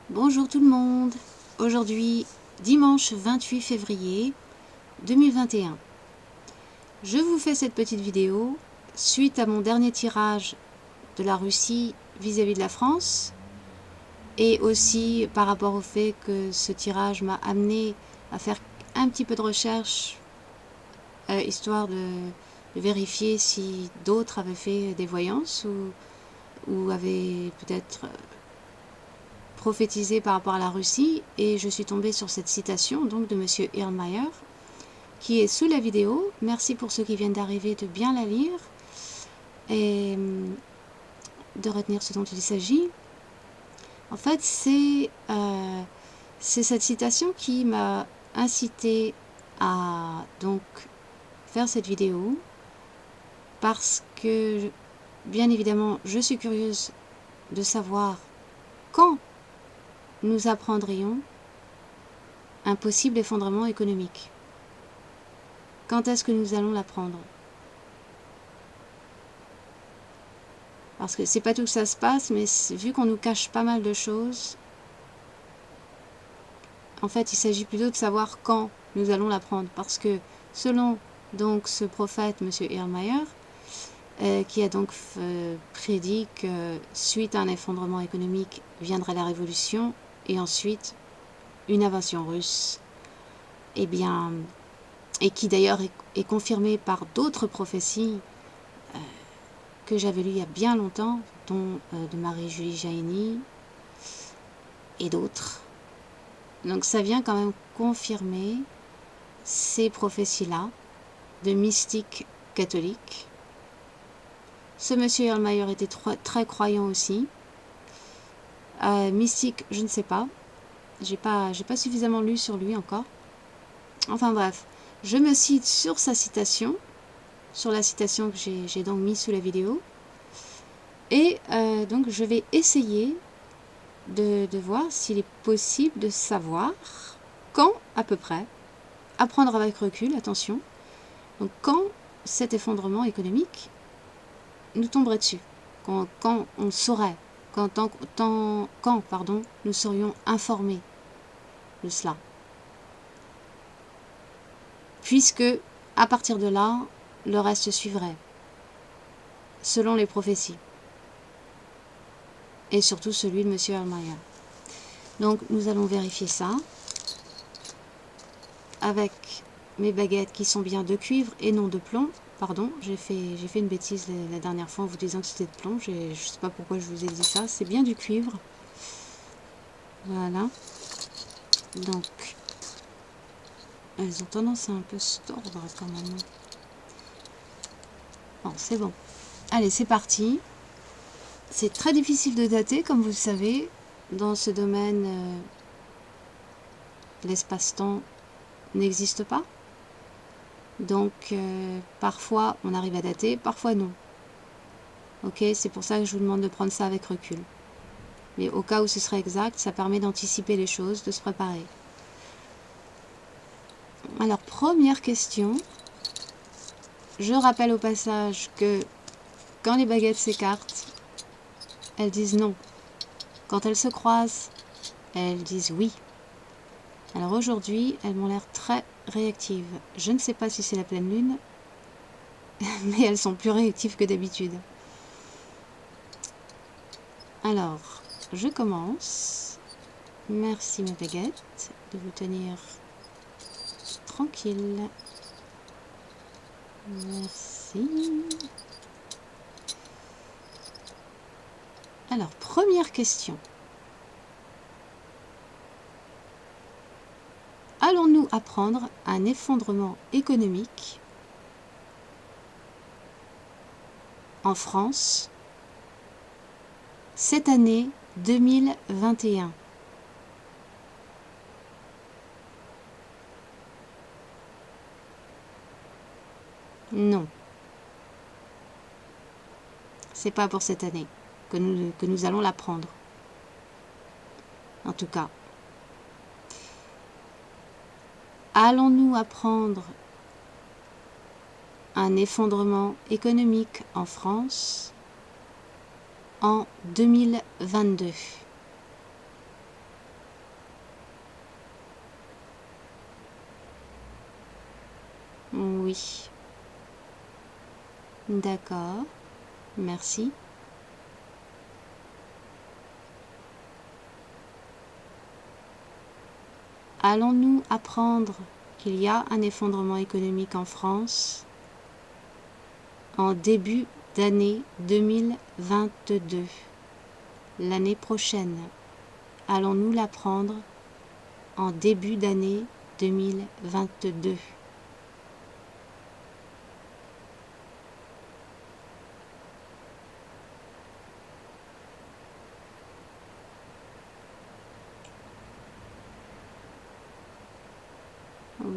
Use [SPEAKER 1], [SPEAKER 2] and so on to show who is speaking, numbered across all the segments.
[SPEAKER 1] Bonjour tout le monde. Aujourd'hui, dimanche 28 février 2021. Je vous fais cette petite vidéo suite à mon dernier tirage de la Russie vis-à-vis de la France et aussi par rapport au fait que ce tirage m'a amené à faire un petit peu de recherche histoire de vérifier si d'autres avaient fait des voyances ou avaient peut-être prophétisé par rapport à la Russie, et je suis tombée sur cette citation donc de monsieur Erlmeyer qui est sous la vidéo. Merci pour ceux qui viennent d'arriver de bien la lire et de retenir ce dont il s'agit. En fait, c'est cette citation qui m'a incité à donc faire cette vidéo parce que bien évidemment je suis curieuse de savoir quand nous apprendrions un possible effondrement économique. Quand est-ce que nous allons l'apprendre? Parce que c'est pas tout que ça se passe, mais vu qu'on nous cache pas mal de choses, en fait, il s'agit plutôt de savoir quand nous allons l'apprendre. Parce que selon donc ce prophète, M. Erlmeyer, qui a donc prédit que suite à un effondrement économique viendrait la révolution et ensuite une invasion russe, et bien, et qui d'ailleurs est confirmé par d'autres prophéties que j'avais lues il y a bien longtemps, dont de Marie-Julie Jahenny et d'autres. Donc ça vient quand même confirmer ces prophéties-là de mystiques catholiques. Ce monsieur Erlmeyer était très croyant aussi. Mystique, je ne sais pas. J'ai pas suffisamment lu sur lui encore. Enfin bref, je me cite sur sa citation, sur la citation que j'ai donc mise sous la vidéo. Et donc je vais essayer de voir s'il est possible de savoir quand à peu près, à prendre avec recul, attention, donc quand cet effondrement économique nous tomberait dessus, quand on saurait, quand nous serions informés de cela. Puisque, à partir de là, le reste suivrait, selon les prophéties. Et surtout celui de M. Erlmeyer. Donc nous allons vérifier ça avec mes baguettes qui sont bien de cuivre et non de plomb. Pardon, j'ai fait une bêtise la dernière fois en vous disant que c'était de plomb. Je ne sais pas pourquoi je vous ai dit ça. C'est bien du cuivre. Voilà. Donc, elles ont tendance à un peu se tordre quand même. Bon, c'est bon. Allez, c'est parti. C'est très difficile de dater, comme vous le savez. Dans ce domaine, l'espace-temps n'existe pas. Donc, parfois, on arrive à dater, parfois non. Ok, c'est pour ça que je vous demande de prendre ça avec recul. Mais au cas où ce serait exact, ça permet d'anticiper les choses, de se préparer. Alors, première question. Je rappelle au passage que quand les baguettes s'écartent, elles disent non. Quand elles se croisent, elles disent oui. Alors aujourd'hui, elles m'ont l'air très réactives. Je ne sais pas si c'est la pleine lune, mais elles sont plus réactives que d'habitude. Alors, je commence. Merci mes baguettes de vous tenir tranquille. Merci. Alors, première question. Allons-nous apprendre un effondrement économique en France cette année 2021? Non. C'est pas pour cette année que nous allons l'apprendre. En tout cas. Allons-nous apprendre un effondrement économique en France en 2022? Oui. D'accord. Merci. Allons-nous apprendre qu'il y a un effondrement économique en France en début d'année 2022, l'année prochaine? Allons-nous l'apprendre en début d'année 2022?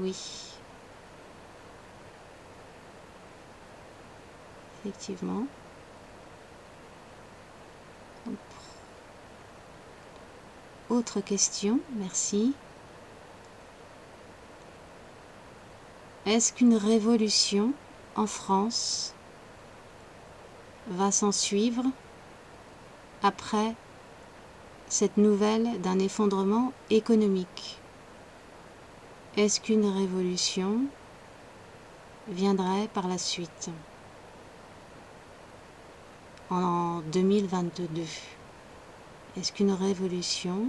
[SPEAKER 1] Oui, effectivement. Autre question, merci. Est-ce qu'une révolution en France va s'en suivre après cette nouvelle d'un effondrement économique? Est-ce qu'une révolution viendrait par la suite en 2022? Est-ce qu'une révolution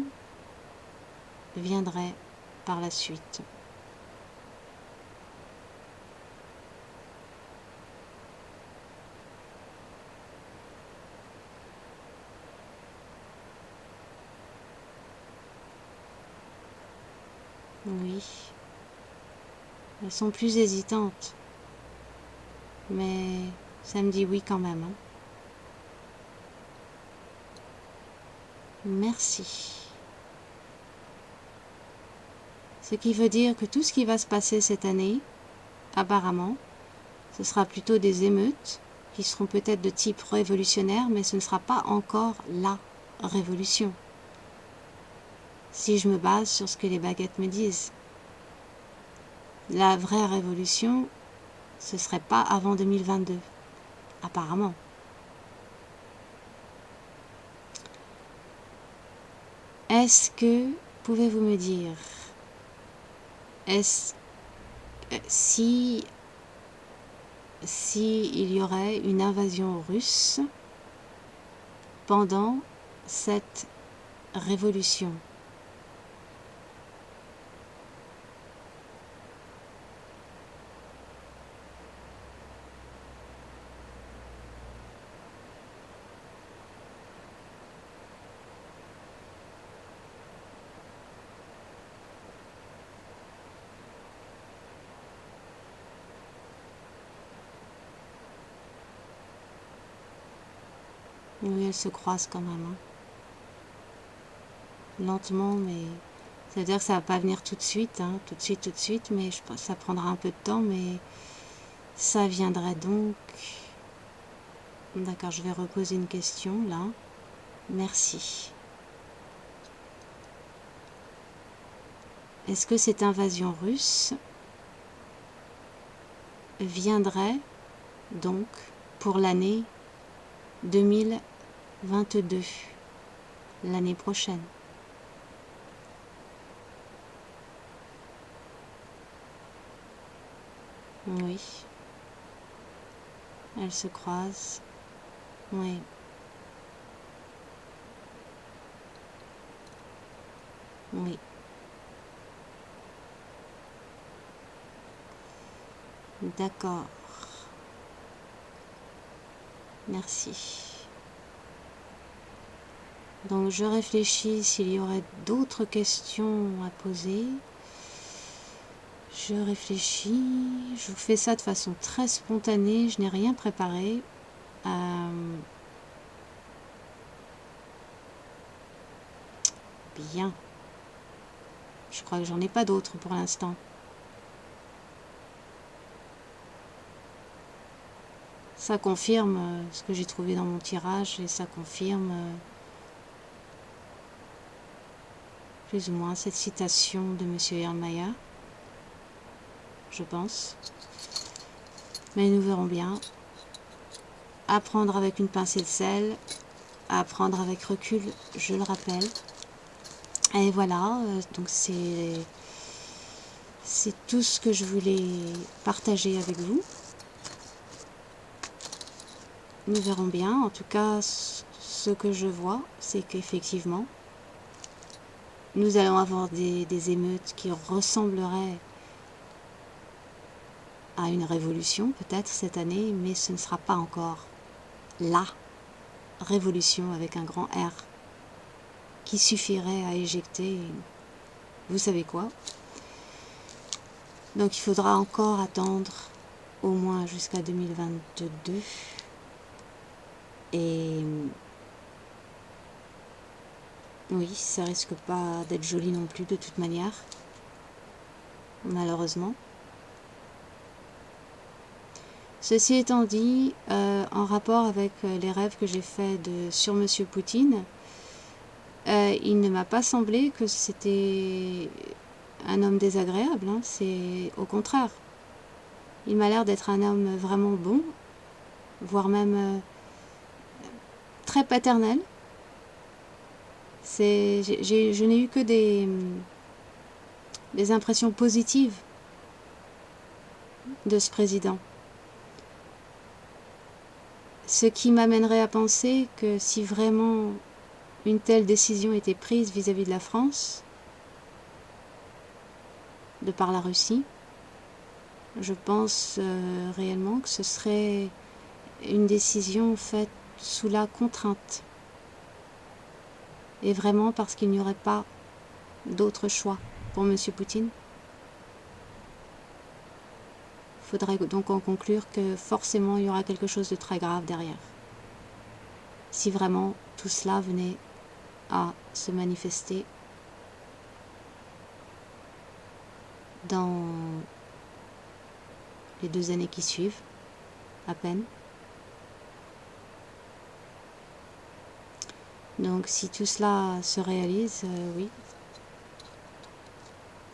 [SPEAKER 1] viendrait par la suite? Oui, elles sont plus hésitantes, mais ça me dit oui quand même, hein. Merci. Ce qui veut dire que tout ce qui va se passer cette année, apparemment, ce sera plutôt des émeutes qui seront peut-être de type révolutionnaire, mais ce ne sera pas encore la révolution. Si je me base sur ce que les baguettes me disent. La vraie révolution, ce serait pas avant 2022, apparemment. Est-ce que, pouvez-vous me dire, si il y aurait une invasion russe pendant cette révolution? Oui, elles se croisent quand même, hein. Lentement, mais ça veut dire que ça va pas venir tout de suite, hein, tout de suite, mais je pense que ça prendra un peu de temps, mais ça viendrait donc. D'accord, je vais reposer une question là. Merci. Est-ce que cette invasion russe viendrait donc pour l'année 2022, l'année prochaine? Oui. Elles se croisent. Oui. Oui. D'accord. Merci. Donc je réfléchis s'il y aurait d'autres questions à poser. Je réfléchis. Je vous fais ça de façon très spontanée. Je n'ai rien préparé. Bien. Je crois que j'en ai pas d'autres pour l'instant. Ça confirme ce que j'ai trouvé dans mon tirage et ça confirme plus ou moins cette citation de M. Erdmayer, je pense. Mais nous verrons bien. Apprendre avec une pincée de sel, apprendre avec recul, je le rappelle. Et voilà, donc c'est C'est tout ce que je voulais partager avec vous. Nous verrons bien. En tout cas, ce que je vois, c'est qu'effectivement, nous allons avoir des émeutes qui ressembleraient à une révolution, peut-être cette année, mais ce ne sera pas encore la révolution avec un grand R qui suffirait à éjecter, vous savez quoi. Donc il faudra encore attendre au moins jusqu'à 2022. Et oui, ça risque pas d'être joli non plus de toute manière, malheureusement. Ceci étant dit, en rapport avec les rêves que j'ai faits sur Monsieur Poutine, il ne m'a pas semblé que c'était un homme désagréable, hein. C'est au contraire. Il m'a l'air d'être un homme vraiment bon, voire même très paternel. Je n'ai eu que des impressions positives de ce président. Ce qui m'amènerait à penser que si vraiment une telle décision était prise vis-à-vis de la France, de par la Russie, je pense réellement que ce serait une décision faite sous la contrainte. Et vraiment parce qu'il n'y aurait pas d'autre choix pour M. Poutine. Il faudrait donc en conclure que forcément il y aura quelque chose de très grave derrière. Si vraiment tout cela venait à se manifester dans les 2 années qui suivent, à peine. Donc si tout cela se réalise, oui.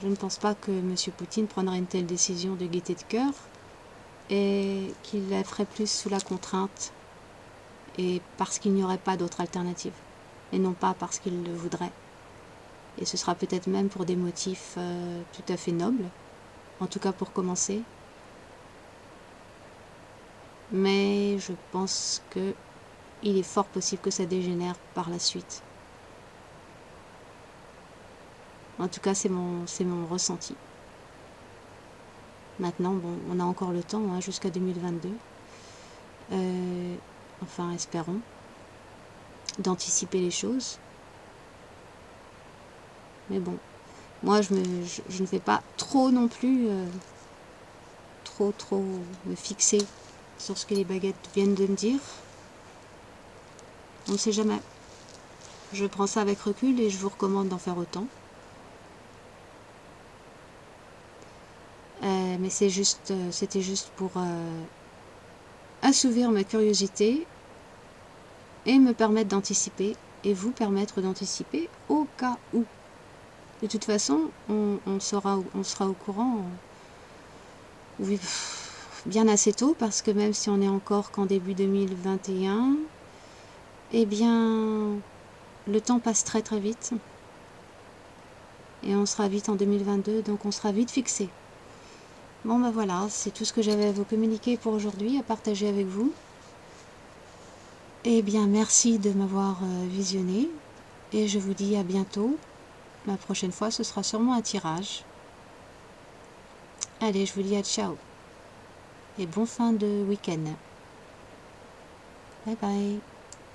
[SPEAKER 1] Je ne pense pas que M. Poutine prendrait une telle décision de gaieté de cœur et qu'il la ferait plus sous la contrainte et parce qu'il n'y aurait pas d'autre alternative et non pas parce qu'il le voudrait. Et ce sera peut-être même pour des motifs tout à fait nobles, en tout cas pour commencer. Mais je pense que il est fort possible que ça dégénère par la suite. En tout cas, c'est mon ressenti. Maintenant, bon, on a encore le temps, hein, jusqu'à 2022. Enfin, espérons d'anticiper les choses. Mais bon, moi, je ne vais pas trop non plus, trop me fixer sur ce que les baguettes viennent de me dire. On ne sait jamais. Je prends ça avec recul et je vous recommande d'en faire autant. Mais c'était juste pour assouvir ma curiosité et me permettre d'anticiper et vous permettre d'anticiper au cas où. De toute façon, on sera au courant oui, bien assez tôt parce que même si on est encore qu'en début 2021, eh bien, le temps passe très très vite et on sera vite en 2022, donc on sera vite fixé. Bon ben voilà, c'est tout ce que j'avais à vous communiquer pour aujourd'hui, à partager avec vous. Eh bien, merci de m'avoir visionné et je vous dis à bientôt. La prochaine fois, ce sera sûrement un tirage. Allez, je vous dis à ciao et bon fin de week-end. Bye bye.